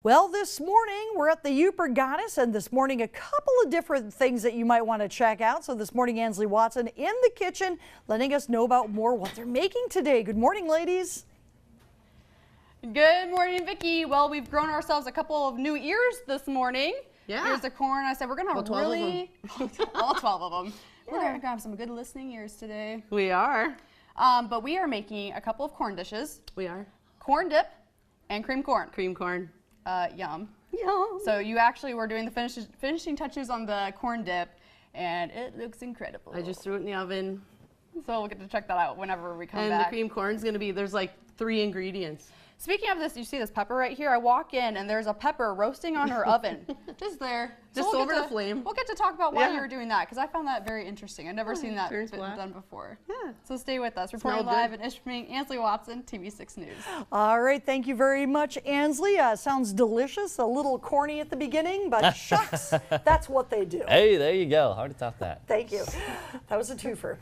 Well, this morning we're at the Yooper Goddess, and this morning a couple of different things that you might want to check out. So this morning, Ansley Watson in the kitchen letting us know about more what they're making today. Good morning, ladies. Good morning, Vicki. Well, we've grown ourselves a couple of new ears this morning. Yeah. Here's the corn. I said we're gonna really all 12 of them. Yeah. We're gonna have some good listening ears today. We are. But we are making a couple of corn dishes. We are. Corn dip and cream corn. Cream corn. Yum. Yum. So you actually were doing the finishing touches on the corn dip, and it looks incredible. I just threw it in the oven. So we'll get to check that out whenever we come back. And the cream corn's gonna be, there's like 3 ingredients. Speaking of this, you see this pepper right here? I walk in and there's a pepper roasting on her oven. Just there. Just over the flame. We'll get to talk about why you were doing that, because I found that very interesting. I've never seen that done before. Yeah. So stay with us. Reporting live in Ishpeming, Ansley Watson, TV6 News. All right, thank you very much, Ansley. Sounds delicious, a little corny at the beginning, but shucks, that's what they do. Hey, there you go. Hard to top that. Thank you. That was a twofer.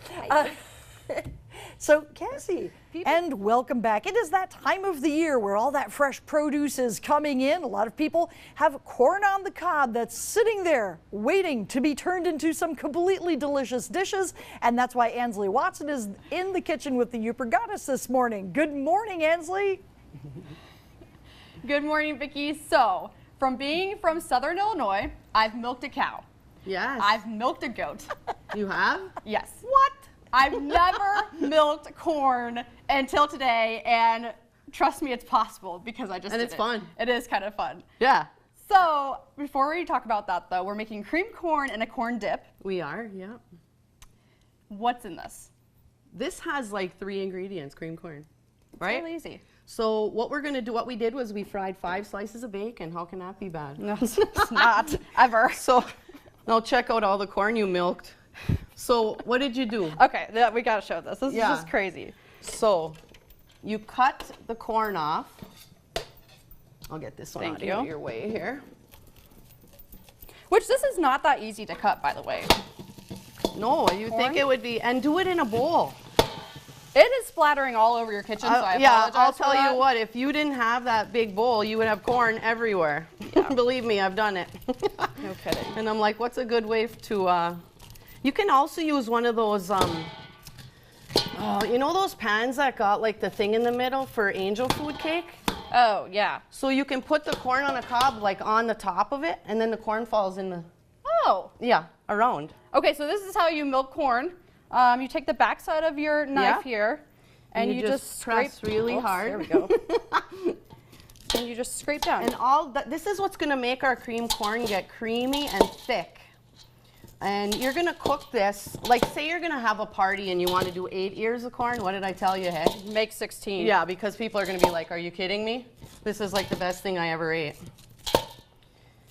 So, Cassie, and welcome back. It is that time of the year where all that fresh produce is coming in. A lot of people have corn on the cob that's sitting there waiting to be turned into some completely delicious dishes. And that's why Ansley Watson is in the kitchen with the Yooper Goddess this morning. Good morning, Ansley. Good morning, Vicki. So, from being from Southern Illinois, I've milked a cow. Yes. I've milked a goat. You have? Yes. What? I've never milked corn until today, and trust me, it's possible because I just And did it's it. fun. It is kind of fun. Yeah. So before we talk about that, though, we're making cream corn and a corn dip. We are, yeah. What's in this? This has like 3 ingredients, cream corn, right? It's really easy. So what we're gonna do, what we did was we fried 5 slices of bacon. How can that be bad? No, it's not ever. So now check out all the corn you milked. So what did you do? Okay, we gotta show this. This is just crazy. So you cut the corn off. I'll get this one out of your way here. Which this is not that easy to cut, by the way. No, you think it would be, and do it in a bowl. It is splattering all over your kitchen, so I apologize. Yeah, I'll tell you what, if you didn't have that big bowl, you would have corn everywhere. Yeah. Believe me, I've done it. No kidding. And I'm like, what's a good way to, you can also use one of those, you know those pans that got like the thing in the middle for angel food cake? Oh, yeah. So you can put the corn on a cob like on the top of it, and then the corn falls in the, around. Okay, so this is how you milk corn. You take the back side of your knife here, and you just press scrape really hard. There we go. And you just scrape down. And all that, this is what's gonna make our cream corn get creamy and thick. And you're gonna cook this, like say you're gonna have a party and you wanna do 8 ears of corn. What did I tell you, hey? Make 16. Yeah, because people are gonna be like, are you kidding me? This is like the best thing I ever ate.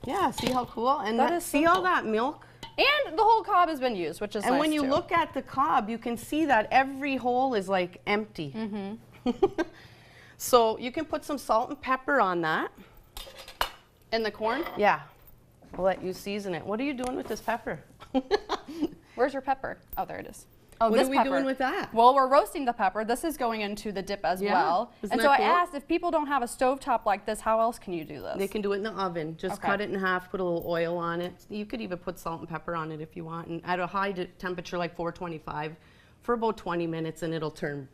Yeah, see how cool? And see all that milk? And the whole cob has been used, which is nice. And when you look at the cob, you can see that every hole is like empty. Mm-hmm. So you can put some salt and pepper on that. In the corn? Yeah. I'll let you season it. What are you doing with this pepper? Where's your pepper? Oh, there it is. Oh, what this are we doing with that? Well, we're roasting the pepper. This is going into the dip as well. And so I asked, if people don't have a stovetop like this, how else can you do this? They can do it in the oven. Just cut it in half, put a little oil on it. You could even put salt and pepper on it if you want. And at a high temperature, like 425, for about 20 minutes, and it'll turn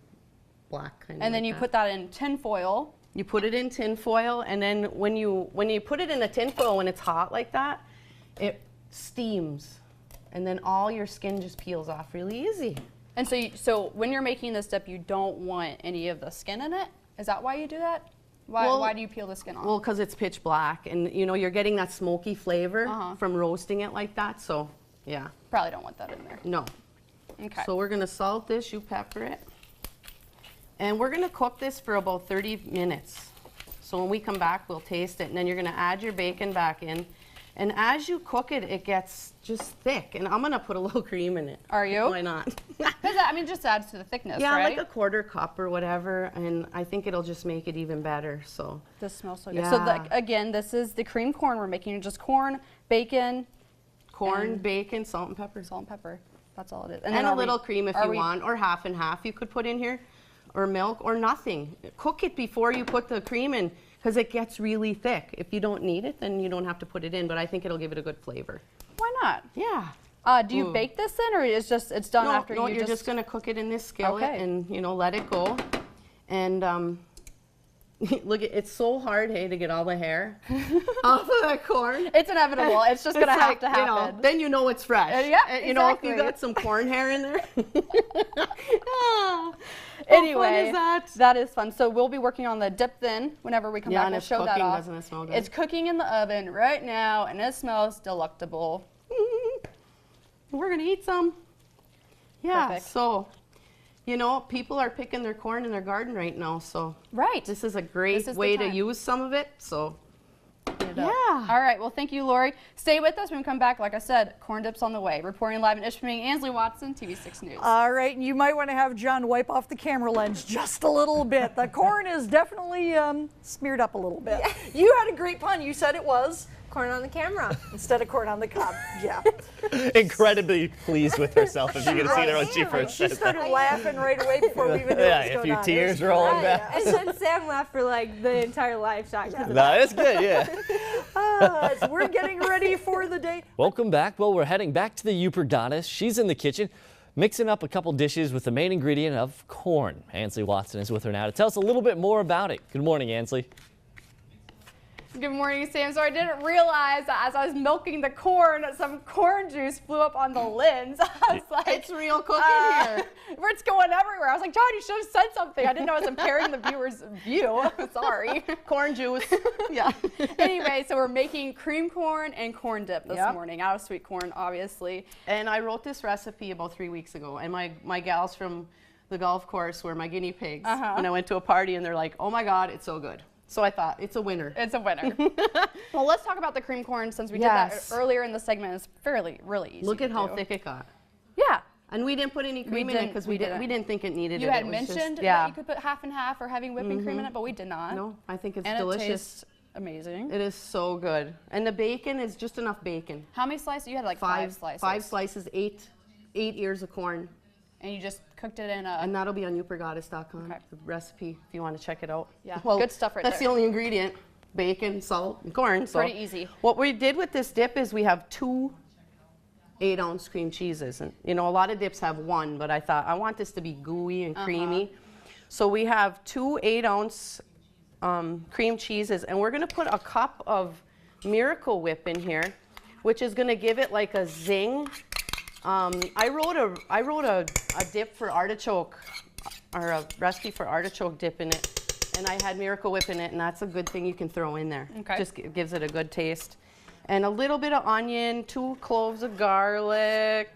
black. And then you put that in tin foil. You put it in tin foil, and then when you put it in the tin foil, when it's hot like that, it steams. And then all your skin just peels off really easy. And so when you're making this dip, you don't want any of the skin in it? Is that why you do that? Why do you peel the skin off? Well, because it's pitch black, and you know you're getting that smoky flavor from roasting it like that. So, yeah. Probably don't want that in there. No. Okay. So we're gonna salt this, you pepper it, and we're gonna cook this for about 30 minutes. So when we come back, we'll taste it, and then you're gonna add your bacon back in. And as you cook it, it gets just thick. And I'm gonna put a little cream in it. Are you? Why not? I mean, it just adds to the thickness, yeah, right? like a 1/4 cup or whatever. And I think it'll just make it even better, so. This smells so good. So again, this is the cream corn we're making. Just corn, bacon. Corn, bacon, salt and pepper. Salt and pepper. That's all it is. And then a little cream if you want, or half and half you could put in here. Or milk, or nothing. Cook it before you put the cream in. because it gets really thick. If you don't need it, then you don't have to put it in, but I think it'll give it a good flavor. Why not? Yeah. Do you bake this in, or it's done after no, you you're just gonna cook it in this skillet and let it go. And look, it's so hard, hey, to get all the hair off of that corn. It's inevitable. It's just gonna have to You know, happen. then you know it's fresh. Yeah, You know, if you exactly. got some corn hair in there. Anyway, fun is that is fun. So we'll be working on the dip then whenever we come back. and We'll it's show that cooking, off. doesn't it smell good? It's cooking in the oven right now, and it smells delectable. We're gonna eat some. Yeah, Perfect. so, you know, people are picking their corn in their garden right now, so Right. this is a great This is the way to time. use some of it, so. Yeah. All right. Well, thank you, Lori. Stay with us when we come back. Like I said, corn dip's on the way. Reporting live in Ishpeming, Ansley Watson, TV6 News. All right, and you might want to have John wipe off the camera lens just a little bit. The corn is definitely smeared up a little bit. Yeah. You had a great pun. You said it was Corn on the camera. instead of corn on the cob. Yeah. Incredibly pleased with herself. If you could have seen her when she first She said that. started laughing right away before we even knew Yeah, what was a going few on. tears It was rolling great. down. And then Sam laughed for like the entire live shot. 'Cause of No, it's good, yeah. So we're getting ready for the day. Welcome back. Well, we're heading back to the Yooper goddess. She's in the kitchen mixing up a couple dishes with the main ingredient of corn. Ansley Watson is with her now to tell us a little bit more about it. Good morning, Ansley. Good morning, Sam. So I didn't realize that as I was milking the corn, some corn juice flew up on the lens. I was like, It's real cooking here. where it's going everywhere. I was like, John, you should have said something. I didn't know I was impairing the viewer's view. Sorry. Corn juice. Yeah. Anyway, so we're making cream corn and corn dip this Yep. morning, out of sweet corn, obviously. And I wrote this recipe about 3 weeks ago, and my gals from the golf course were my guinea pigs. And I went to a party, and they're like, oh my God, it's so good. So I thought, it's a winner. It's a winner. Well, let's talk about the cream corn since we Yes. did that earlier in the segment. It's really easy. Look at to how do. thick it got. Yeah. And we didn't put any cream in it didn't- because we we didn't think it needed You it. had It was mentioned just, yeah. that you could put half and half or having whipping cream in it, but we did not. No, I think it's And delicious. it tastes amazing. It is so good. And the bacon is just enough bacon. How many slices? You had like five slices. 5 slices, 8 ears of corn. And you just cooked it in a. And that'll be on yoopergoddess.com, Okay. the recipe, if you want to check it out. Yeah, good stuff right That's there. the only ingredient, bacon, salt, and corn. So Pretty easy. What we did with this dip is we have 2 8-ounce cream cheeses. And you know, a lot of dips have 1, but I thought I want this to be gooey and creamy. So we have 2 8-ounce cream cheeses, and we're gonna put a cup of Miracle Whip in here, which is gonna give it like a zing. I wrote a dip for artichoke, or a recipe for artichoke dip in it, and I had Miracle Whip in it, and that's a good thing you can throw in there. Okay. Just gives it a good taste. And a little bit of onion, 2 cloves of garlic.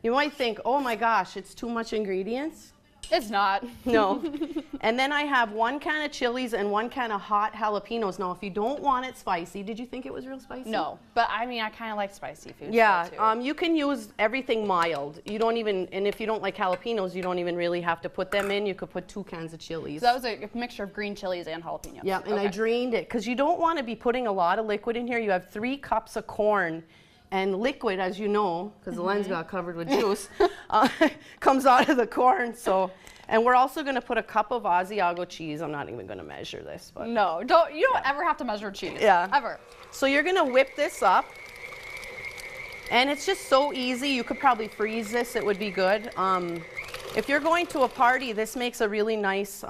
You might think, oh my gosh, it's too much ingredients. It's not. No. And then I have 1 can of chilies and 1 can of hot jalapenos. Now, if you don't want it spicy, did you think it was real spicy? No, but I mean, I kind of like spicy food. Yeah, still, too. you can use everything mild. You don't even, and if you don't like jalapenos, you don't even really have to put them in. You could put 2 cans of chilies. So that was a mixture of green chilies and jalapenos. Yeah, and I drained it because you don't want to be putting a lot of liquid in here. You have 3 cups of corn, and liquid, as you know, because the lens got covered with juice, comes out of the corn. So, and we're also going to put a cup of Asiago cheese. I'm not even going to measure this, but No, you don't ever have to measure cheese. Yeah. Ever. so you're going to whip this up, and it's just so easy. You could probably freeze this; it would be good. If you're going to a party, this makes a really nice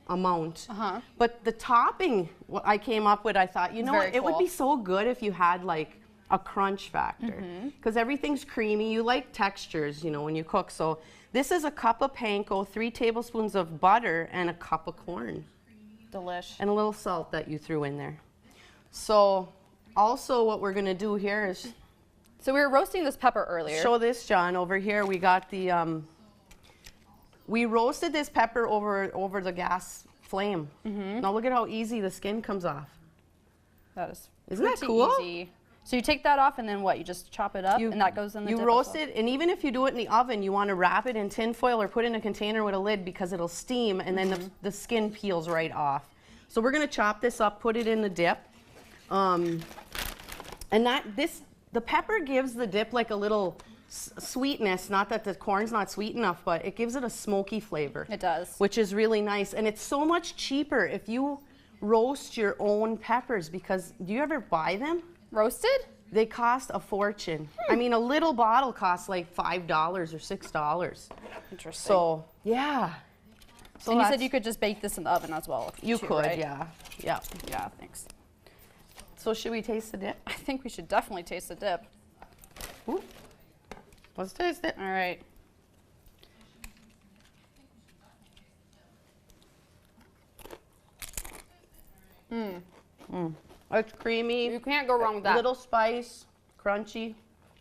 amount. But the topping, what I came up with, I thought, you know Very what, it would cool. be so good if you had like a crunch factor, because everything's creamy. You like textures, you know, when you cook. So this is a cup of panko, 3 tablespoons of butter, and a cup of corn, Delish. and a little salt that you threw in there. So also what we're gonna do here is So we were roasting this pepper earlier. show this, John. Over here we got the, we roasted this pepper over the gas flame. Now look at how easy the skin comes off. That is Isn't that pretty cool? easy. So you take that off and then what? You just chop it up and that goes in the You dip roast as well? it, and even if you do it in the oven, you want to wrap it in tin foil or put it in a container with a lid because it'll steam, and then the skin peels right off. So we're going to chop this up, put it in the dip. And the pepper gives the dip like a little sweetness, not that the corn's not sweet enough, but it gives it a smoky flavor. It does. Which is really nice, and it's so much cheaper if you roast your own peppers, because do you ever buy them? Roasted? They cost a fortune. I mean, a little bottle costs like $5 or $6. Interesting. So, yeah. So and you said that's- you could just bake this in the oven as well. You too, could, right? yeah. Yeah. Yeah, thanks. So should we taste the dip? I think we should definitely taste the dip. Ooh. Let's taste it. All right. It's creamy. You can't go wrong with that. Little spice, crunchy.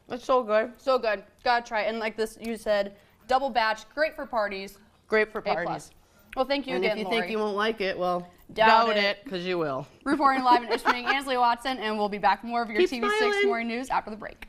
It's so good. So good. Gotta try it. And like this, you said, double batch, great for parties. Great for A+. parties. Well, thank you And again, if you Lori. think you won't like it, well, Doubt doubt it. it, because you will. Reporting live in Ishpeming, Ansley Watson, and we'll be back with more of your Keep TV6 smiling. Morning News after the break.